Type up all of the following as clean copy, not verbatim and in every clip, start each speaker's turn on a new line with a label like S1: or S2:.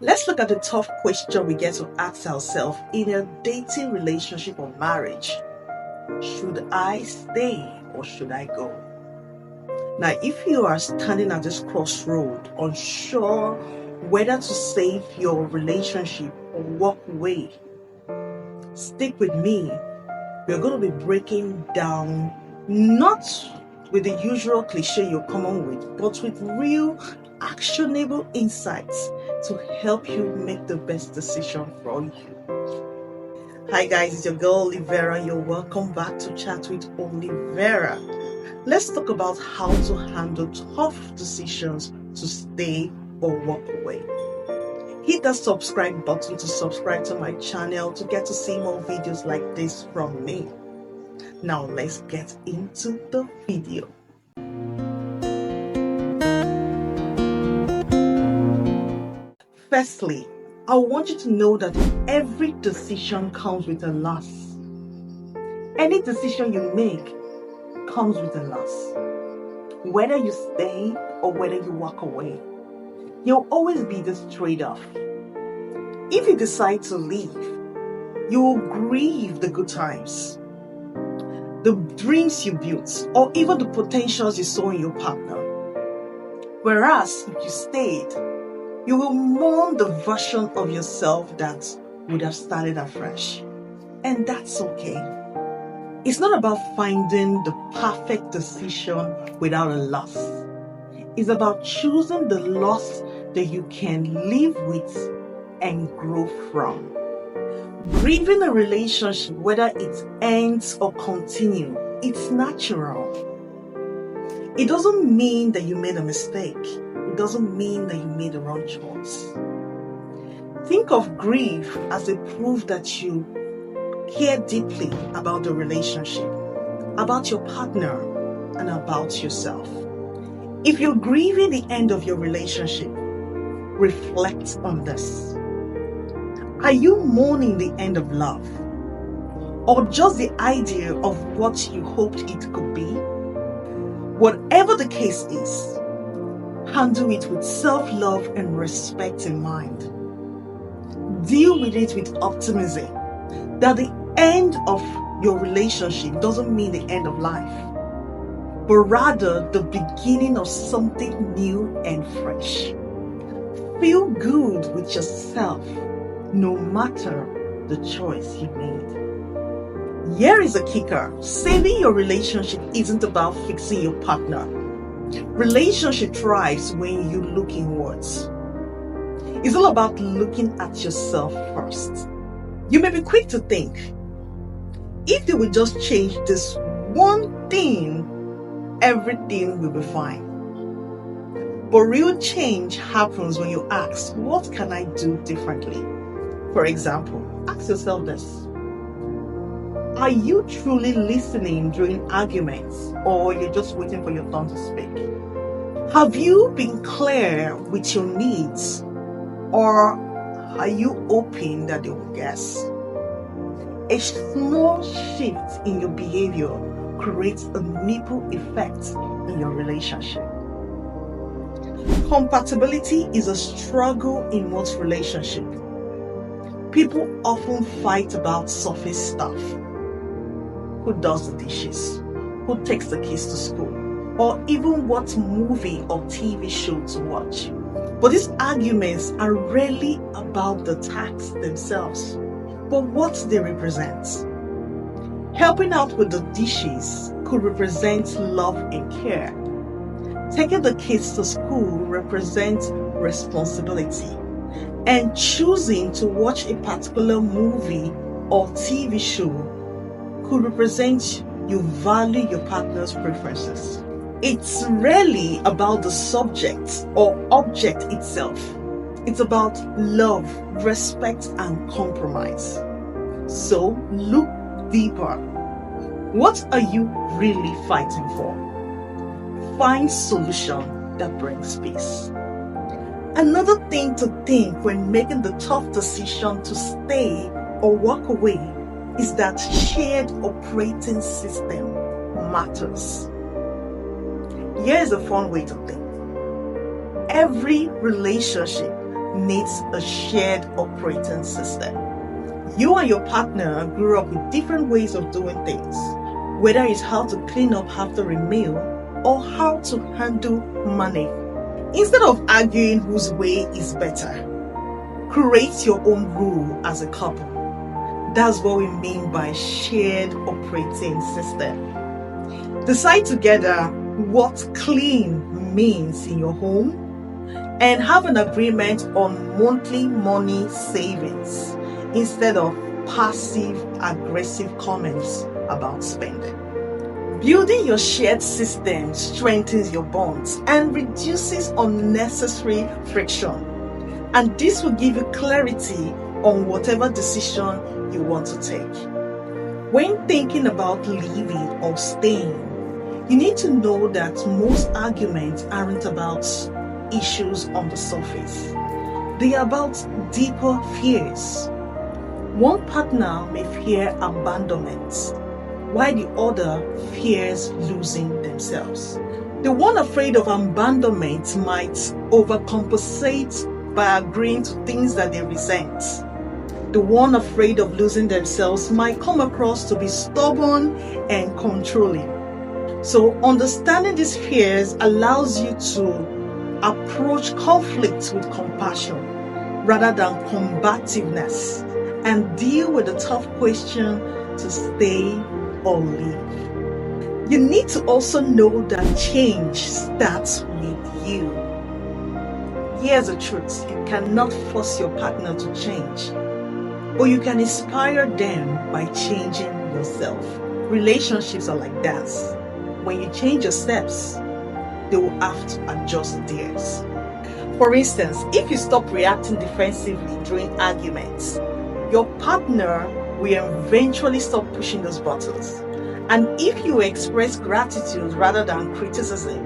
S1: Let's look at the tough question we get to ask ourselves in a dating relationship or marriage. Should I stay or should I go? Now, if you are standing at this crossroad, unsure whether to save your relationship or walk away, stick with me. We're going to be breaking down, not with the usual cliche you're common with, but with real actionable insights to help you make the best decision for you. Hi guys, it's your girl Oliviera. You're welcome back to Chat with Oliviera. Let's talk about how to handle tough decisions to stay or walk away. Hit that subscribe button to subscribe to my channel to get to see more videos like this from me. Now let's get into the video. Firstly, I want you to know that every decision comes with a loss. Any decision you make comes with a loss. Whether you stay or whether you walk away, you'll always be this trade-off. If you decide to leave, you will grieve the good times, the dreams you built, or even the potentials you saw in your partner. Whereas if you stayed, you will mourn the version of yourself that would have started afresh. And that's okay. It's not about finding the perfect decision without a loss. It's about choosing the loss that you can live with and grow from. Grieving a relationship, whether it ends or continues, it's natural. It doesn't mean that you made a mistake. It doesn't mean that you made the wrong choice. Think of grief as a proof that you care deeply about the relationship, about your partner, and about yourself. If you're grieving the end of your relationship, reflect on this. Are you mourning the end of love? Or just the idea of what you hoped it could be? Whatever the case is, handle it with self-love and respect in mind. Deal with it with optimism that the end of your relationship doesn't mean the end of life, but rather the beginning of something new and fresh. Feel good with yourself no matter the choice you made. Here is a kicker. Saving your relationship isn't about fixing your partner. Relationship thrives when you look inwards. It's all about looking at yourself first. You may be quick to think, if they will just change this one thing, everything will be fine. But real change happens when you ask, what can I do differently? For example, ask yourself this. Are you truly listening during arguments, or you're just waiting for your turn to speak? Have you been clear with your needs, or are you hoping that they will guess? A small shift in your behavior creates a ripple effect in your relationship. Compatibility is a struggle in most relationships. People often fight about surface stuff. Who does the dishes? Who takes the kids to school? Or even what movie or TV show to watch. But these arguments are rarely about the tasks themselves, but what they represent. Helping out with the dishes could represent love and care. Taking the kids to school represents responsibility. And choosing to watch a particular movie or TV show could represent you value your partner's preferences. It's rarely about the subject or object itself. It's about love, respect, and compromise. So look deeper. What are you really fighting for? Find solution that brings peace. Another thing to think when making the tough decision to stay or walk away is that shared operating system matters. Here's a fun way to think. Every relationship needs a shared operating system. You and your partner grew up with different ways of doing things, whether it's how to clean up after a meal or how to handle money. Instead of arguing whose way is better, create your own rule as a couple. That's what we mean by shared operating system. Decide together what clean means in your home and have an agreement on monthly money savings instead of passive aggressive comments about spending. Building your shared system strengthens your bonds and reduces unnecessary friction. And this will give you clarity on whatever decision you want to take. When thinking about leaving or staying, you need to know that most arguments aren't about issues on the surface. They are about deeper fears. One partner may fear abandonment, while the other fears losing themselves. The one afraid of abandonment might overcompensate by agreeing to things that they resent. The one afraid of losing themselves might come across to be stubborn and controlling. So understanding these fears allows you to approach conflict with compassion rather than combativeness and deal with the tough question to stay or leave. You need to also know that change starts with you. Here's the truth: you cannot force your partner to change, but you can inspire them by changing yourself. Relationships are like dance. When you change your steps, they will have to adjust theirs. For instance, if you stop reacting defensively during arguments, your partner will eventually stop pushing those buttons. And if you express gratitude rather than criticism,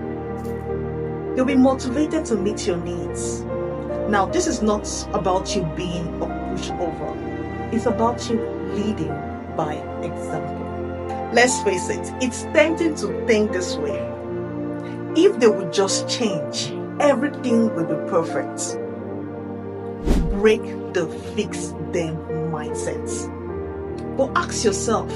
S1: you'll be motivated to meet your needs. Now, this is not about you being a pushover. It's about you leading by example. Let's face it, it's tempting to think this way. If they would just change, everything will be perfect. Break the fix them mindset. But ask yourself,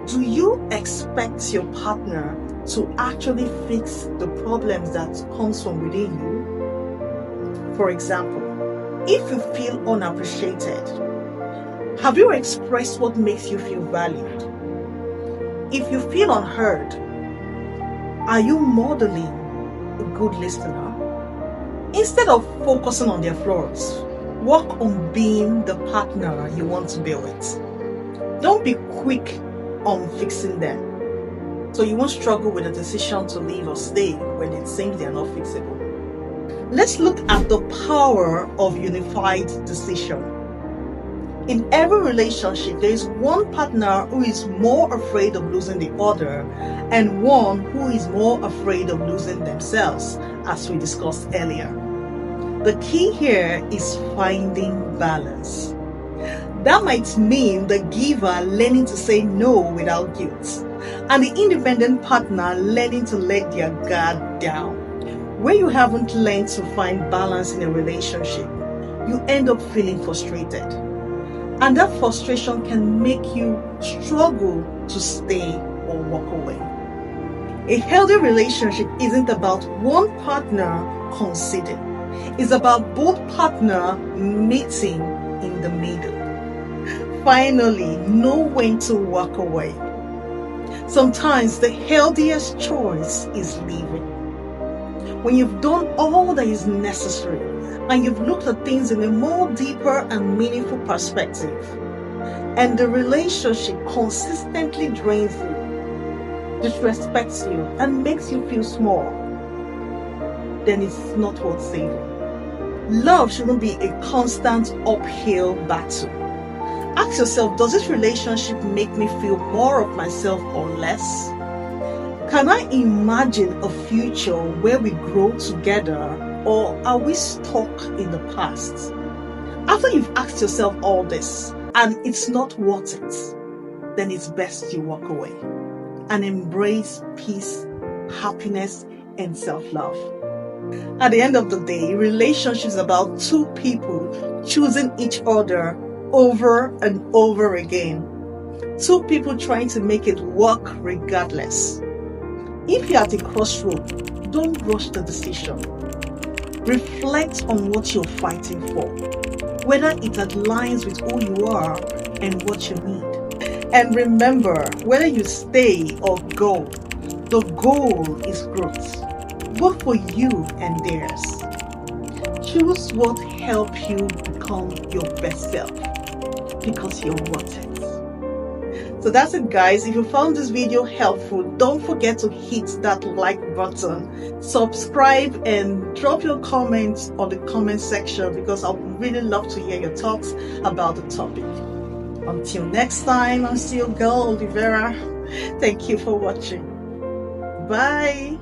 S1: do you expect your partner to actually fix the problems that comes from within you? For example, if you feel unappreciated, have you expressed what makes you feel valued? If you feel unheard, are you modeling a good listener? Instead of focusing on their flaws, work on being the partner you want to be with. Don't be quick on fixing them, so you won't struggle with the decision to leave or stay when it seems they are not fixable. Let's look at the power of unified decision. In every relationship, there is one partner who is more afraid of losing the other and one who is more afraid of losing themselves, as we discussed earlier. The key here is finding balance. That might mean the giver learning to say no without guilt, and the independent partner learning to let their guard down. When you haven't learned to find balance in a relationship, you end up feeling frustrated. And that frustration can make you struggle to stay or walk away. A healthy relationship isn't about one partner conceding. It's about both partners meeting in the middle. Finally, know when to walk away. Sometimes the healthiest choice is leaving. When you've done all that is necessary and you've looked at things in a more deeper and meaningful perspective, and the relationship consistently drains you, disrespects you, and makes you feel small, then it's not worth saving. Love shouldn't be a constant uphill battle. Ask yourself, does this relationship make me feel more of myself or less? Can I imagine a future where we grow together, or are we stuck in the past? After you've asked yourself all this and it's not worth it, then it's best you walk away and embrace peace, happiness, and self-love. At the end of the day, relationships is about two people choosing each other over and over again. Two people trying to make it work regardless. If you're at a crossroad, don't rush the decision. Reflect on what you're fighting for, whether it aligns with who you are and what you need. And remember, whether you stay or go, the goal is growth, both for you and theirs. Choose what helps you become your best self, because you're worth it. So that's it, guys. If you found this video helpful, don't forget to hit that like button, subscribe, and drop your comments on the comment section, because I would really love to hear your thoughts about the topic. Until next time, I'm still your girl, Oliviera. Thank you for watching. Bye.